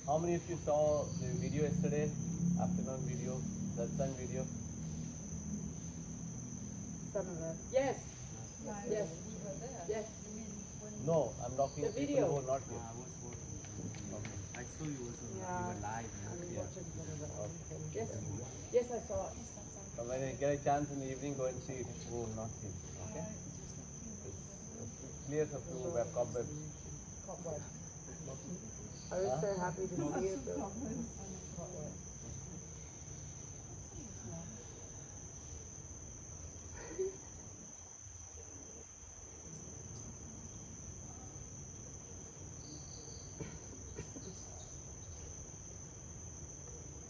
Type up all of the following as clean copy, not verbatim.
How many of you saw the video yesterday? Afternoon video, satsang video? Some of them. Yes. Yes. Yes. We were there. Yes. You mean when No, I'm talking The people video. who are not here. I was watching. I saw you also. Yeah. You were live. I'm Yeah. watching some of it. Yes. Yes, I saw it. So when you get a chance in the evening, go and see it. Who have not seen it, okay? It clears up to web cobwebs. Cobwebs. I was so happy to see it though. problems.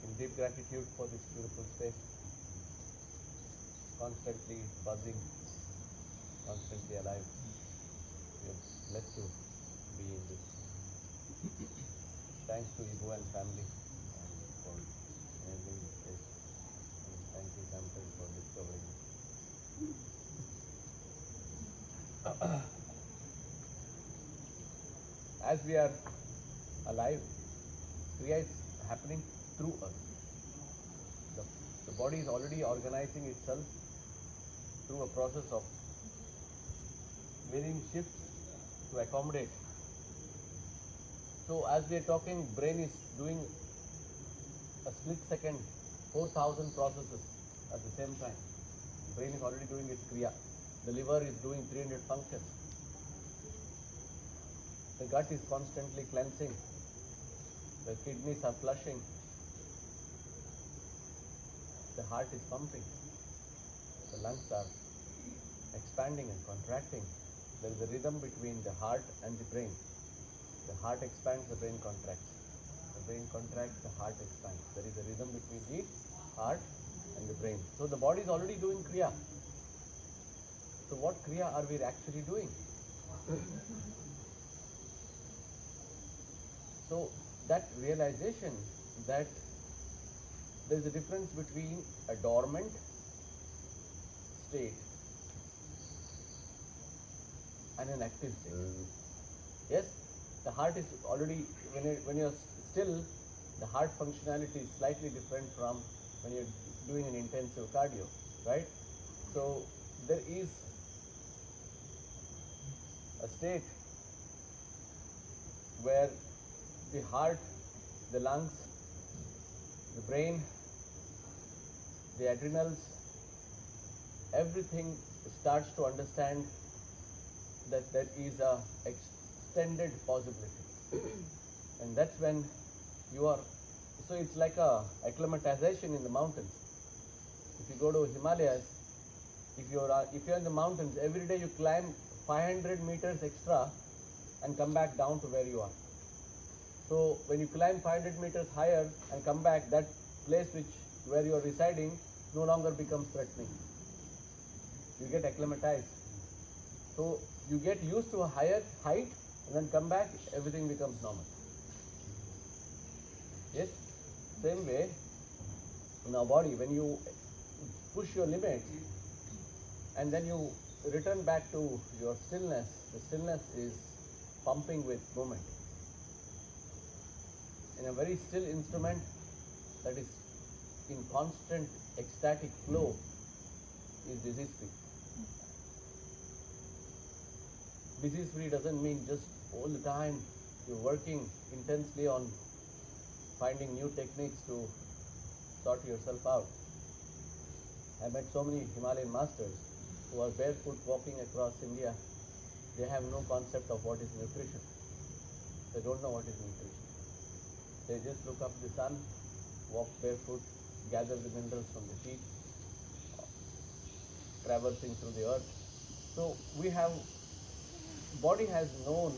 In deep gratitude for this beautiful space, constantly buzzing, constantly alive. We are blessed to be in this. Thanks to Ibu and family for enabling this space. And thank you, Samson, for discovering it. As we are alive, Kriya is happening through us. The body is already organizing itself through a process of varying shifts to accommodate. So as we are talking, brain is doing a split second, 4,000 processes at the same time. Brain is already doing its kriya. The liver is doing 300 functions. The gut is constantly cleansing. The kidneys are flushing. The heart is pumping. The lungs are expanding and contracting. There is a rhythm between the heart and the brain. The heart expands, the brain contracts. The brain contracts, the heart expands. There is a rhythm between the heart and the brain. So the body is already doing kriya. So what kriya are we actually doing? So that realization that there is a difference between a dormant state and an active state. Yes, the heart is already, when you're still, the heart functionality is slightly different from when you're doing an intensive cardio, right? So there is a state where the heart, the lungs, the brain, the adrenals, everything starts to understand that there is a extended possibility. And that's when you are, so it's like a acclimatization in the mountains. If you go to Himalayas, if you're in the mountains, every day you climb 500 meters extra and come back down to where you are. So when you climb 500 meters higher and come back, that place where you are residing no longer becomes threatening. You get acclimatized. So you get used to a higher height and then come back, everything becomes normal. Yes? Same way in our body, when you push your limits and then you return back to your stillness, the stillness is pumping with movement. In a very still instrument that is in constant ecstatic flow is disease free. Disease free doesn't mean just all the time you're working intensely on finding new techniques to sort yourself out. I met so many Himalayan masters who are barefoot walking across India. They have no concept of what is nutrition. They don't know what is nutrition. They just look up the sun, walk barefoot, gather the minerals from the heat, traversing through the earth. So body has known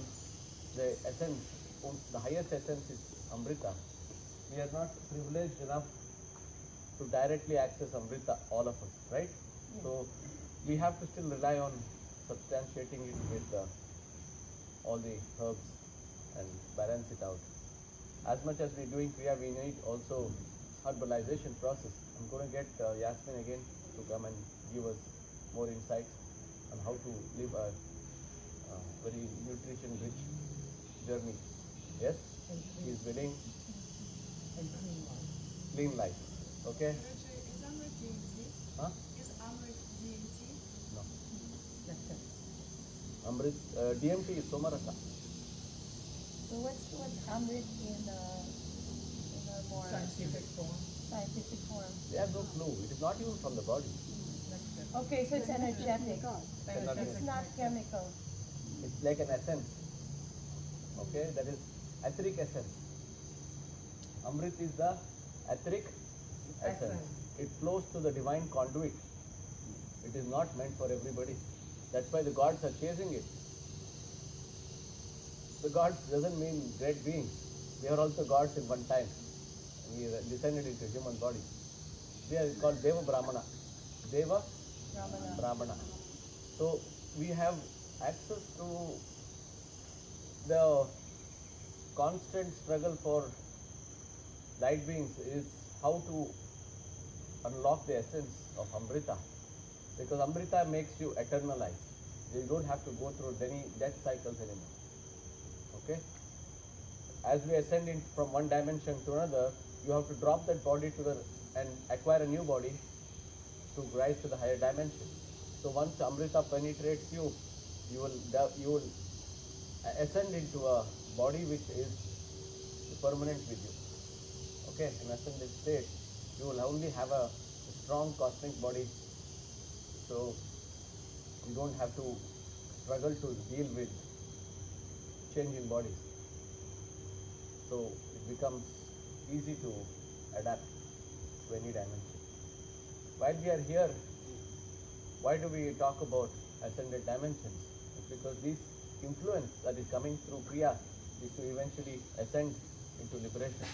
the essence, the highest essence is Amrita. We are not privileged enough to directly access Amrita, all of us, right? Yes. So we have to still rely on substantiating it with all the herbs and balance it out. As much as we're doing Kriya, we need also herbalization process. I'm going to get Yasmin again to come and give us more insights on how to live a very nutrition-rich journey Yes, he is willing clean life. Okay? Is Amrit DMT? Huh? Is Amrit DMT? No. Amrit, DMT is Somarasa. So what's Amrit in a more Scientific form. scientific form? They have no clue. It is not even from the body. Okay, so it's energetic. It's not chemical. It's like an essence. Okay, that is etheric essence. Amrit is the etheric essence. It flows through the divine conduit. It is not meant for everybody. That's why the gods are chasing it. The gods doesn't mean great beings. We are also gods in one time. We descended into human body. We are called Deva Brahmana. Deva Brahmana. So we have access to the constant struggle for light beings is how to unlock the essence of Amrita. Because Amrita makes you eternalized. You don't have to go through any death cycles anymore. Okay? As we ascend in from one dimension to another, you have to drop that body and acquire a new body to rise to the higher dimension. So once Amrita penetrates you, you will ascend into a body which is permanent with you. Okay, in ascended state, you will only have a strong cosmic body, so you don't have to struggle to deal with changing bodies. So it becomes easy to adapt to any dimension. While we are here, why do we talk about ascended dimensions? It's because this influence that is coming through Kriya is to eventually ascend into liberation.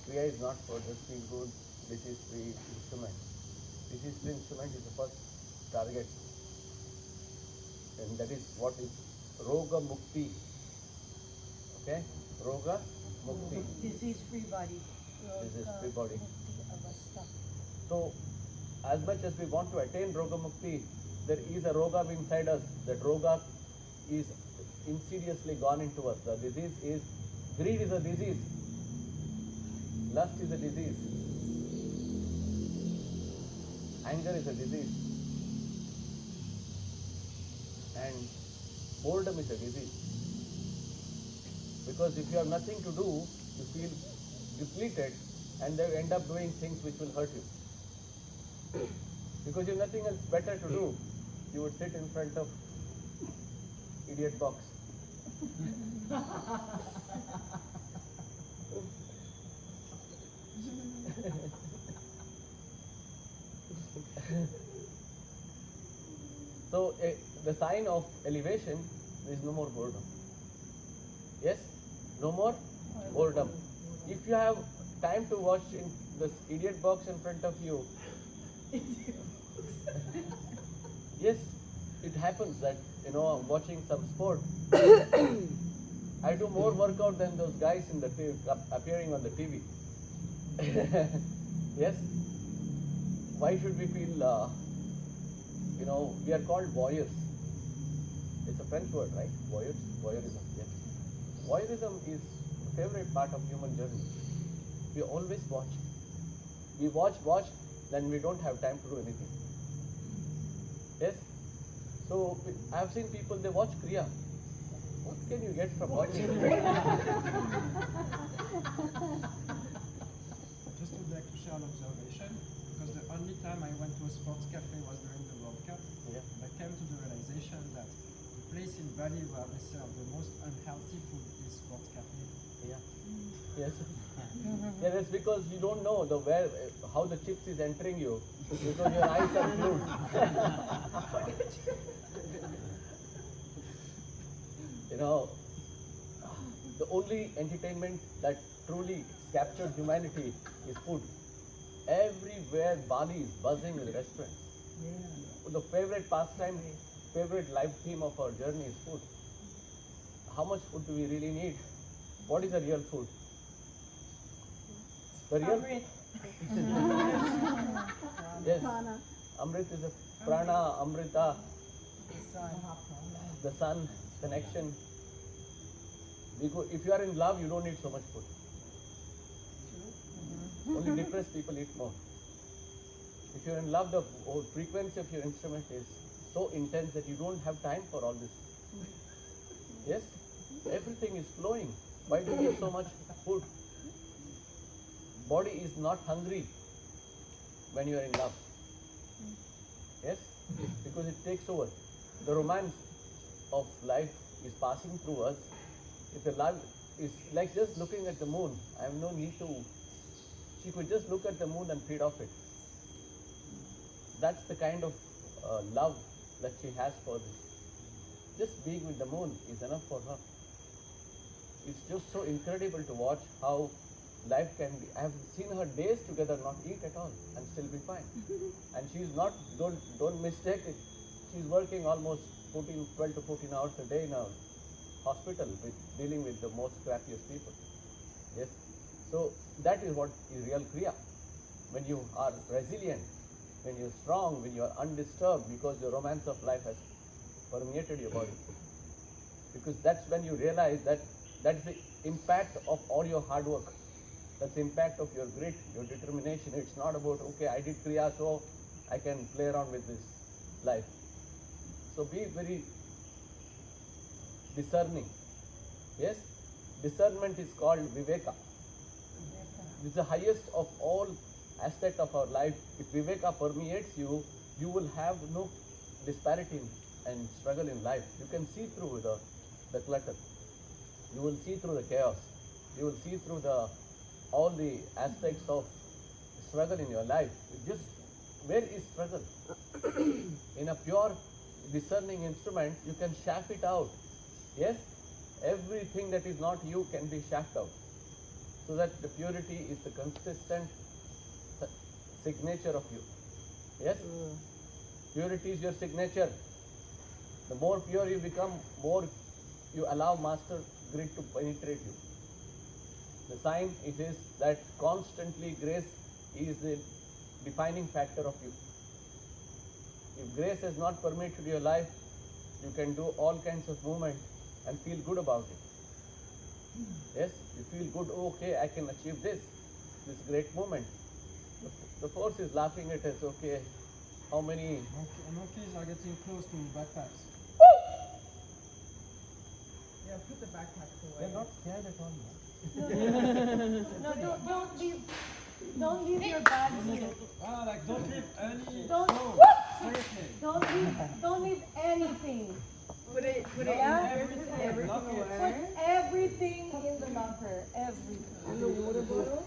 Kriya is not for just being good, this is the instrument. This is the instrument is the first target. And that is what is Roga Mukti. Okay? Roga Mukti. Disease-free body. Disease-free body. Mukti avastha. So, as much as we want to attain Roga Mukti, there is a Roga inside us. That Roga is insidiously gone into us. The disease is, greed is a disease. Lust is a disease. Anger is a disease. And boredom is a disease. Because if you have nothing to do, you feel depleted and then end up doing things which will hurt you. Because you have nothing else better to do, you would sit in front of idiot box. So the sign of elevation is no more boredom. Yes? No more boredom. If you have time to watch in this idiot box in front of you, yes, it happens that, watching some sport, I do more workout than those guys in the appearing on the TV. Yes? Why should we feel, we are called voyeurs. It's a French word, right? Voyeurs, voyeurism. Yeah. Voyeurism is the favorite part of human journey. We always watch. We watch, then we don't have time to do anything. Yes? So, I have seen people, they watch Kriya. What can you get from watching Kriya? Just would like to share an observation, because the only time I went to a sports cafe was during the World Cup. Yeah. And I came to the realization that the place in Bali where they serve the most unhealthy food is sports cafe. Yeah. Yes. Yeah, that's because you don't know how the chips is entering you, because your eyes are glued. The only entertainment that truly captured humanity is food. Everywhere Bali is buzzing with restaurants. The favorite pastime, favorite life theme of our journey is food. How much food do we really need? What is the real food? The real Amrit. Yes. Amrit is a prana, amrita, the sun, connection. Because if you are in love, you don't need so much food. Only depressed people eat more. If you're in love, the frequency of your instrument is so intense that you don't have time for all this. Yes? Everything is flowing. Why do you eat so much food? Body is not hungry when you are in love. Yes? Because it takes over. The romance of life is passing through us. If the love is like just looking at the moon, I have no need to. She could just look at the moon and feed off it. That's the kind of love that she has for this. Just being with the moon is enough for her. It's just so incredible to watch how life can be. I have seen her days together not eat at all and still be fine. And she's not, don't mistake it. She's working almost 12 to 14 hours a day in a hospital with dealing with the most crappiest people. Yes. So that is what is real Kriya. When you are resilient, when you're strong, when you are undisturbed because the romance of life has permeated your body. Because that's when you realize that that's the impact of all your hard work. That's the impact of your grit, your determination. It's not about, okay, I did Kriya so I can play around with this life. So be very discerning. Yes? Discernment is called Viveka. It's the highest of all aspects of our life. If Viveka permeates you, you will have no disparity and struggle in life. You can see through the clutter. You will see through the chaos. You will see through all the aspects of struggle in your life. Where is struggle? In a pure discerning instrument, you can shaft it out. Yes? Everything that is not you can be shafted out. So that the purity is the consistent signature of you. Yes? Purity is your signature. The more pure you become, more you allow master grit to penetrate you. The sign it is that constantly grace is the defining factor of you. If grace has not permeated your life, you can do all kinds of movement and feel good about it. Yes, you feel good, okay, I can achieve this great moment. The force is laughing at us, okay, how many... Monkeys are getting close to backpacks. Yeah, put the backpacks away. They're not scared at all. No, don't leave your bags here. Like don't leave any. Don't- No, seriously. Don't leave anything. Put it Yeah? everything Lock it. Put everything in the locker. Everything. And the water bottle?